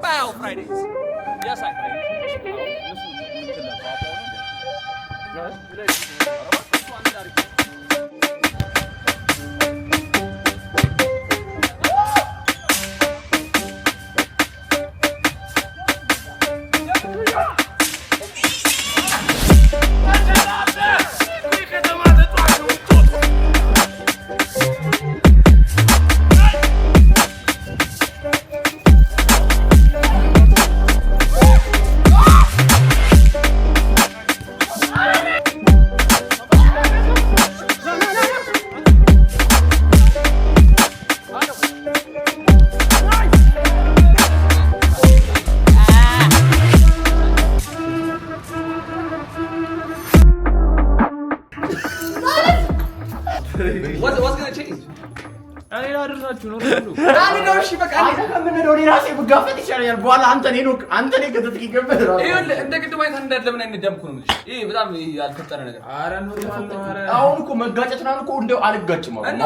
Bow Fridays. Yes, I Fridays. What's gonna change? I don't know. I know she back. I come in the ራሴ ብጋፈጥ ይሻላል በኋላ አንተ ነህ ከተጥቂ ገበረ ይኸውልህ እንደ ቅድም አይተህ እንደለምን እንደምኩ ነው ይሄ በጣም ያልተፈጠረ ነገር ኧረ አሁን እኮ መጋጨት ነው እኮ እንደው አልጋጭም አሁን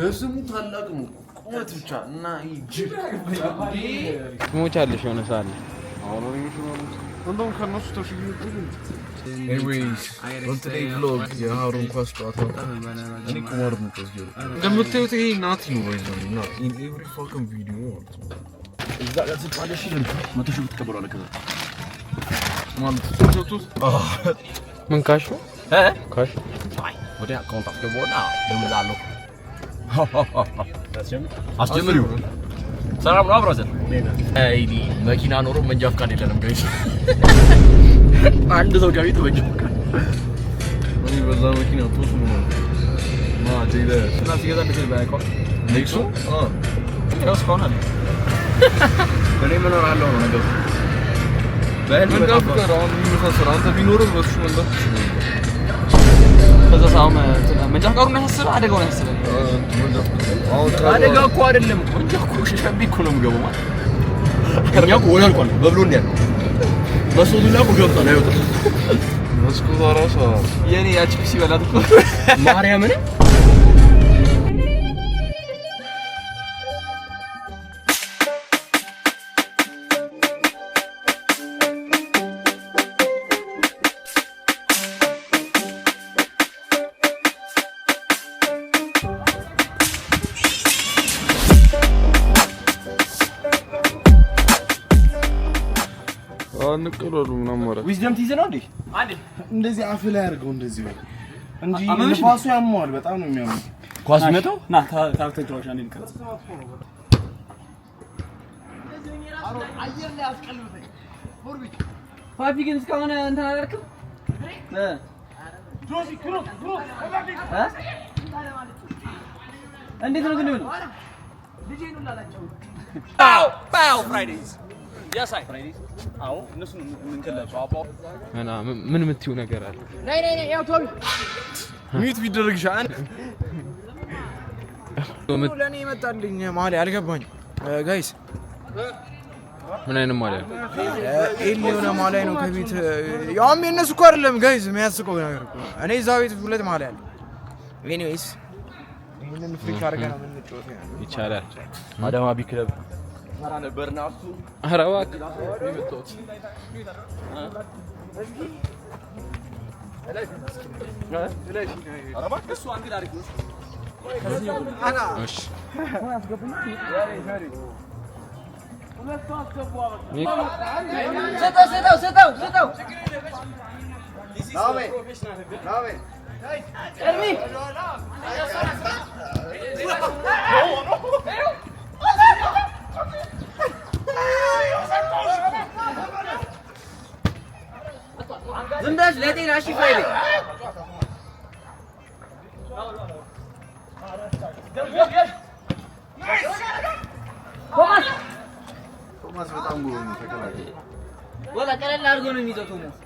ለስሙ ታላቅ ነው ቁመት ብቻ እና ይጅብ ሞቻለሽ ሆነ ሳለ አሁን ነው እንደውም ከነሱ ተሽግኝ Anyways, on today's vlog, የሃሩን ኳስ ጨዋታ እኔ ቁማር ነው ተዝገሩ እንደምታዩት ይሄ ናቲ ነው ወይዘው እና in every fucking video እዛ ጋር ስጣለሽ ይል 100 ሺህ ብትቀበለው አለ ከዛ ማለት ነው ምን ካሽ ነው ካሽ አይ ወደ አካውንት አስገባውና ደምላለሁ አስጀምሪው ሰላም ነው ብራዘር አይዲ መኪና ኖሮ መንጃ ፍቃድ የለንም ጋይስ አንድ ሰው ጋር መንጃ ፍቃድ እኔ በዛ መኪና ቶስ ነው ጀይደ እና ሲገዛ እንደዚህ ባይቆም ኔክሱ ያውስ ኮናል እኔ ምን እራለሁ ነው ነገር መንጃ ፍቃድ አሁን የሚመሳሰል አንተ ቢኖርም በሱ መንጃ ከዛ ሳውም መንጃ ፍቃዱን ያሰረ አደጋውን ያሰረ አደጋ እኮ አይደለም መንጃ እኮ ሸሸቢ እኮ ነው የምገባው ማለት እኛ እኮ ወላል ቆል በብሎን ያለው በሶዱና እኮ ገብቷል አይወጣም መስኮት አራሳ የኔ ያቺ ፒሲ በላት እኮ ማርያምን አንቀረሩ ምናምን ዊዝደም ትይዝ ነው እንዴ አንዴ እንደዚህ አፍ ላይ አድርገው እንደዚህ ነው እንጂ ንፋሱ ያሟል በጣም ነው የሚያምር ኳስ መተው ና ታክተጅሮሽ አንዴ ልከት አየር ላይ አስቀልብተኝ ፎርቢት ፓፒ ግን እስካሁን እንትን አላልክም ጆሲ ክሮስ እንዴት ነው ግን ነው ልጄ ነው ላላቸው ባው ፍራይዴስ Yes, I Fridays. አዎ እነሱ ምን ከላቸው አባው እና ምን የምትይው ነገር አለ ነይ ያው ቶቢ ሚት ቢደረግሻን ለኔ ይመጣልኝ ማለ አልገባኝ ጋይስ ምን አይነት ማለ ኤል የሆነ ማለ ነው ከቤት ያውም የነሱ እኮ አይደለም ጋይስ የሚያስቀው ነገር እኮ እኔ እዛው ቤት ሁለት ማለ ያለ ኤኒዌይስ ይሄንን ፍሪክ አድርገን ምን እንጫወት ይቻላል አዳማ ቢ ክለብ ማራ ነበርና እሱ አራዋክ ይመጣው አራባክ እሱ አንድ ዳርክ ነው አና እሺ አስገቡኝ ዛሬ ሁለቱ አስገቡ ሰጣው ናቤ ኤርሚ ዝምዳሽ ለጤና እሺ ፋይል ቶማስ በጣም ጎበዝ ነው ተከላካይ ወላ ቀለል አድርጎ ነው የሚይዘው ቶማስ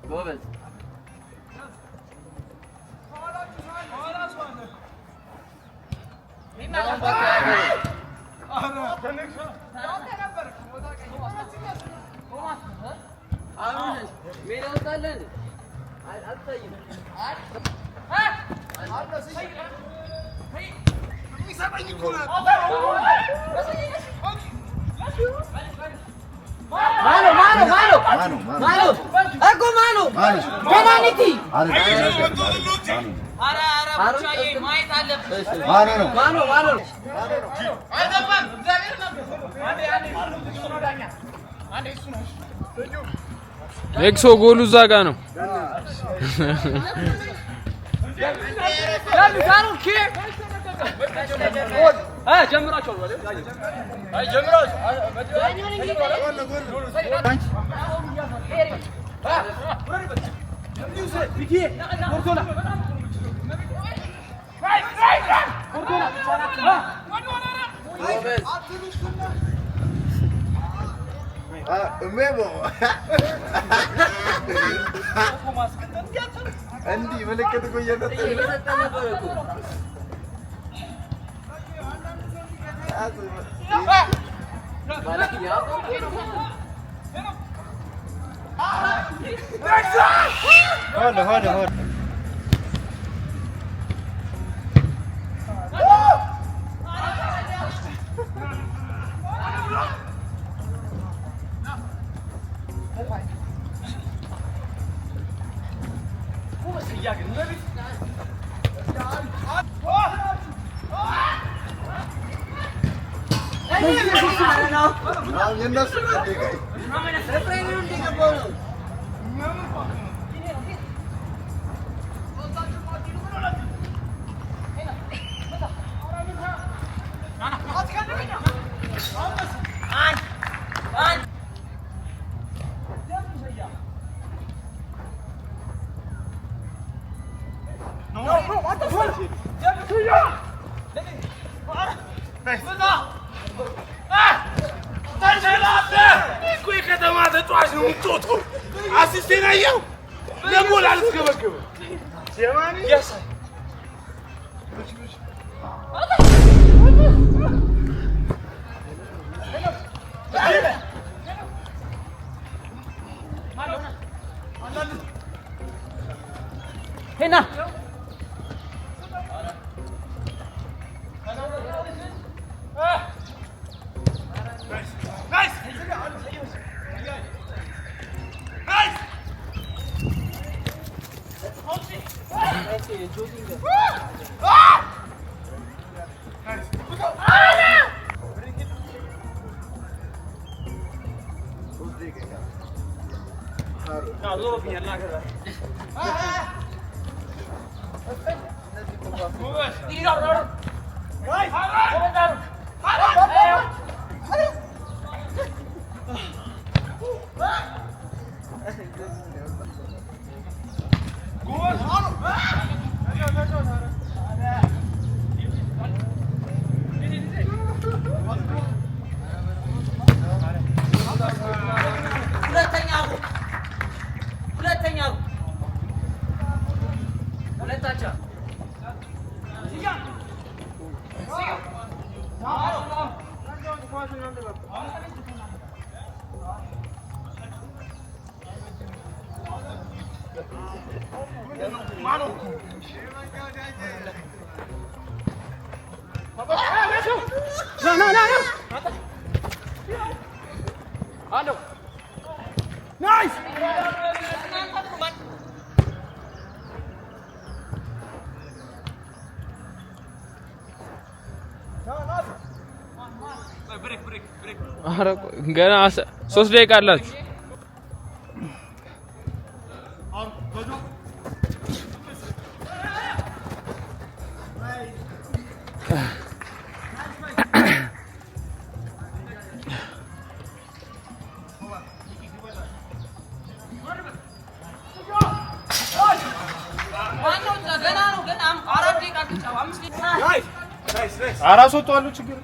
ጎበዝ ኤክሶ ጎሉ እዛ ጋ ነው። እንዲህ ምልክት እኮ እየሰጠኝ ሆነ ገና 3 ደቂቃ አላችሁ። አራስ ወጥቷል ችግር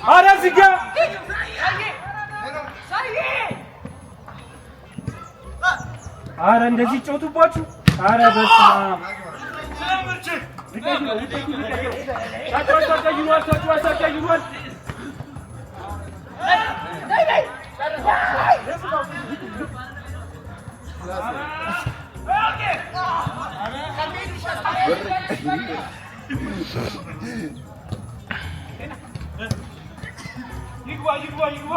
ኧረ ዝጋ ኧረ እንደዚህ ጮቱባችሁ ኧረ በስመ አብ ይግባ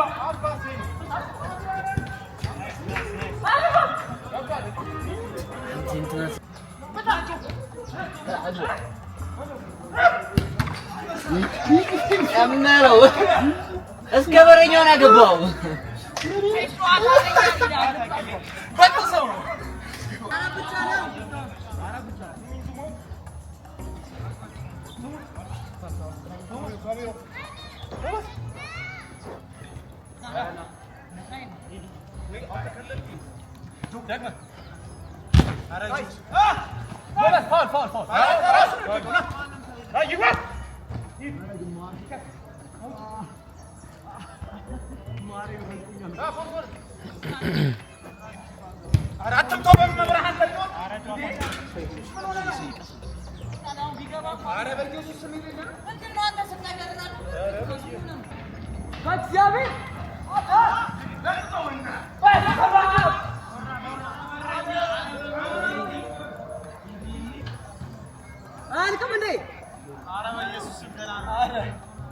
አምናለው እስከ በረኛውን አገባው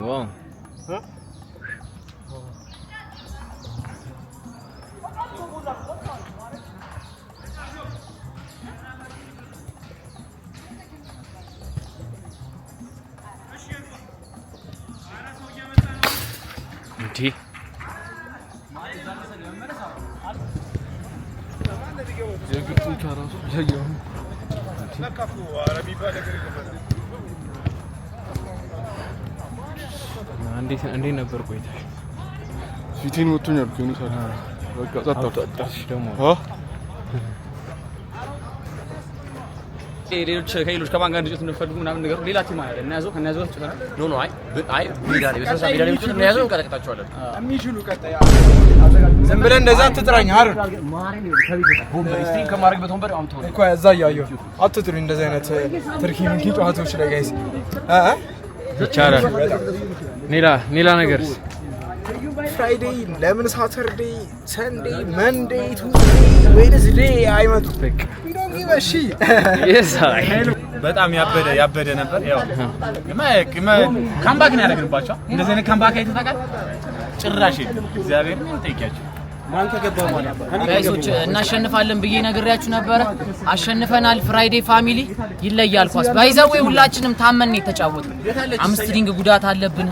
Wow. እንዴ የግጥም ካራሱ ያየው ለካፉ አረቢ ባለገር ይገባል እንዴት ነበር ቆይታሽ? ፊቴን ወጥቶኛል እኮ ነው ታዲያ በቃ ጸጥታሽ ደግሞ ሌሎች ከማን ጋር እንድጨት እንደፈልጉ ምናምን ነገር ሌላ ቲም አለ እና ያዘው ከነያዘው ተጨረረ ኖ አይ ሜዳ ላይ በሰሳ ሜዳ ላይ ብቻ ያዘው እንቀጠቅጣቸዋለን የሚችሉ ቀጣይ ዝም ብለህ እንደዛ አትጥራኝ አይደል ቦምበር ስትሪም ከማድረግ በተወንበር አምጥቶ እኮ እዛ ያየው አትጥሩኝ እንደዚህ አይነት ትርኪ ምንኪ ጨዋታዎች ላይ ጋይስ ይቻላል ሌላ ነገርስ ፍራይዴይ ለምን ሳተርዴይ ሰንዴይ መንዴይ ቱስዴይ ዌድnesday አይመጡም በቃ ይበሺ በጣም ያበደ ነበር ያው ካምባክ ነው ያደረግንባቸው እንደዚህ አይነት ካምባክ አይተታቃል ጭራሽ እግዚአብሔር ምን ጠይቂያቸው ማን ከገባ ማለት ጋይሶች እናሸንፋለን ብዬ ነግሬያችሁ ነበር አሸንፈናል ፍራይዴይ ፋሚሊ ይለያል ኳስ ባይዘው ሁላችንም ታመን ነው የተጫወተው አምስትሪንግ ጉዳት አለብን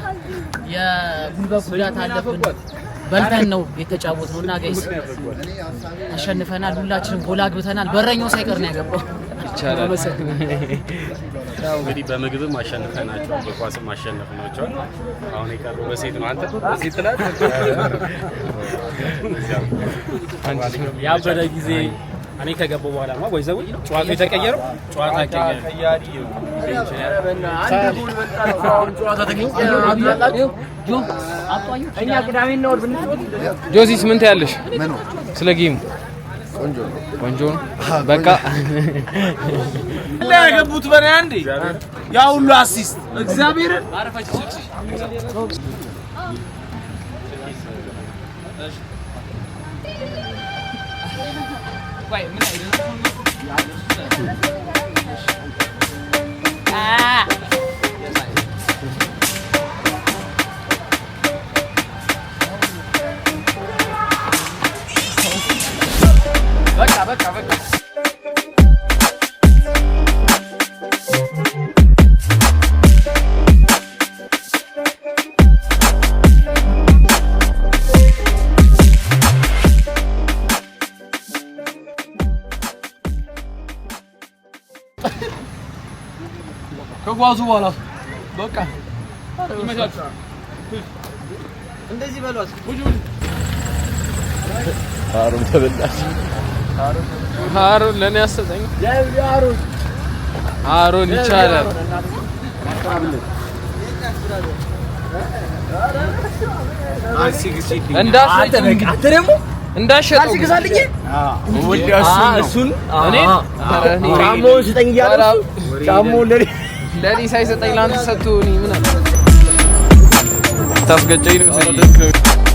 የጉልበት ጉዳት አለብን በልተን ነው የተጫወተውና ጋይስ አሸንፈናል ሁላችንም ጎል አግብተናል በረኛው ሳይቀር ነው ያገባው ይቻላል ያው እንግዲህ በምግብም አሸንፈናቸዋል በኳስም አሸንፈናቸዋል አሁን የቀረው በሴት ነው አንተ በሴት ትላለህ ያበደ ጊዜ እኔ ከገባው በኋላ ነው ወይዘው ጨዋታው የተቀየረው ጨዋታ ቀያሪ አንድ ጎል በልጣው ጨዋታ ተቀየረ እኛ ቅዳሜ ነው ብንጫወት ጆሲስ ምን ታያለሽ ስለ ጌሙ ቆንጆ ነው በቃ ያገቡት በኔ አንዴ ያ ሁሉ አሲስት እግዚአብሔር አረፈች ወይ ምን በቃ ከጓዙ በኋላ በቃ ይመቻችሁ እንደዚህ በሏት አሮን ተበላሽ አሮን ለኔ ያሰጠኝ አሮን ይቻላል እንዳሸጠው ግዛልኝ እሱን እኔ ጫማውን ስጠኝ እያለ ጫማውን ለኔ ሳይሰጠኝ ላንተ ሰጥቶኝ ምን አለ ታስገጨኝ ነው